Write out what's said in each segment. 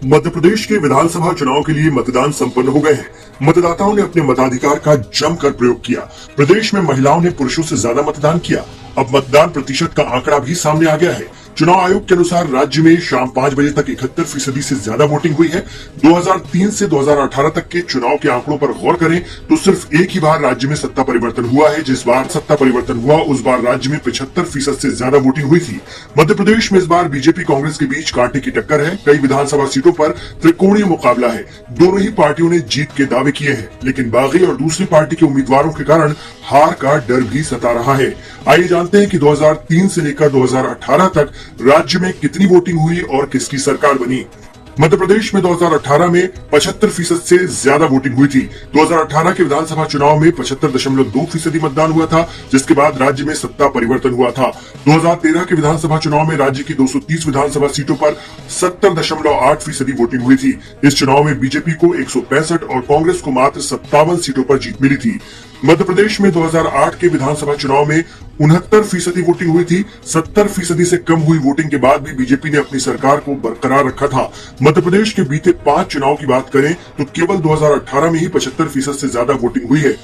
मध्य प्रदेश के विधानसभा चुनाव के लिए मतदान संपन्न हो गए हैं। मतदाताओं ने अपने मताधिकार का जमकर प्रयोग किया। प्रदेश में महिलाओं ने पुरुषों से ज्यादा मतदान किया। अब मतदान प्रतिशत का आंकड़ा भी सामने आ गया है। चुनाव आयोग के अनुसार राज्य में शाम 5 बजे तक 71% से ज्यादा वोटिंग हुई है। 2003 से 2018 तक के चुनाव के आंकड़ों पर गौर करें तो सिर्फ एक ही बार राज्य में सत्ता परिवर्तन हुआ है। जिस बार सत्ता परिवर्तन हुआ उस बार राज्य में 75% से ज्यादा वोटिंग हुई थी। मध्य प्रदेश में इस बार बीजेपी कांग्रेस के बीच कांटे की टक्कर है। कई विधानसभा सीटों पर त्रिकोणीय मुकाबला है। दोनों ही पार्टियों ने जीत के दावे किए हैं, लेकिन बागी और दूसरी पार्टी के उम्मीदवारों के कारण हार का डर भी सता रहा है। आइए जानते हैं कि 2003 से लेकर 2018 तक राज्य में कितनी वोटिंग हुई और किसकी सरकार बनी। मध्य प्रदेश में 2018 में 75% से ज्यादा वोटिंग हुई थी। 2018 के विधानसभा चुनाव में 75.2% मतदान हुआ था, जिसके बाद राज्य में सत्ता परिवर्तन हुआ था। 2013 के विधानसभा चुनाव में राज्य की 230 विधानसभा सीटों पर 70.8% वोटिंग हुई थी। इस चुनाव में बीजेपी को 165 और कांग्रेस को मात्र 57 सीटों पर जीत मिली थी। मध्य प्रदेश में 2008 के विधानसभा चुनाव में 69% वोटिंग हुई थी। 70% से कम हुई वोटिंग के बाद भी बीजेपी ने अपनी सरकार को बरकरार रखा था। मध्य प्रदेश के बीते 5 चुनाव की बात करें तो केवल 2018 में ही 75% से ज्यादा वोटिंग हुई है।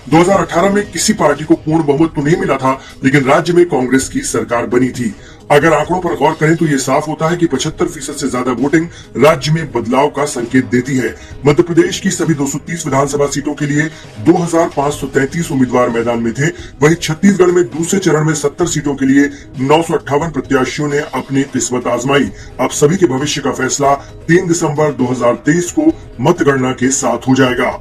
2018 में किसी पार्टी को पूर्ण बहुमत तो नहीं मिला था, लेकिन राज्य में कांग्रेस की सरकार बनी थी। अगर आंकड़ों पर गौर करें तो ये साफ होता है कि 75% से ज्यादा वोटिंग राज्य में बदलाव का संकेत देती है। मध्य प्रदेश की सभी 230 विधानसभा सीटों के लिए 2533 उम्मीदवार मैदान में थे। वहीं छत्तीसगढ़ में दूसरे चरण में 70 सीटों के लिए 958 प्रत्याशियों ने अपनी किस्मत आजमाई। अब सभी के भविष्य का फैसला 3 दिसंबर 2023 को मतगणना के साथ हो जाएगा।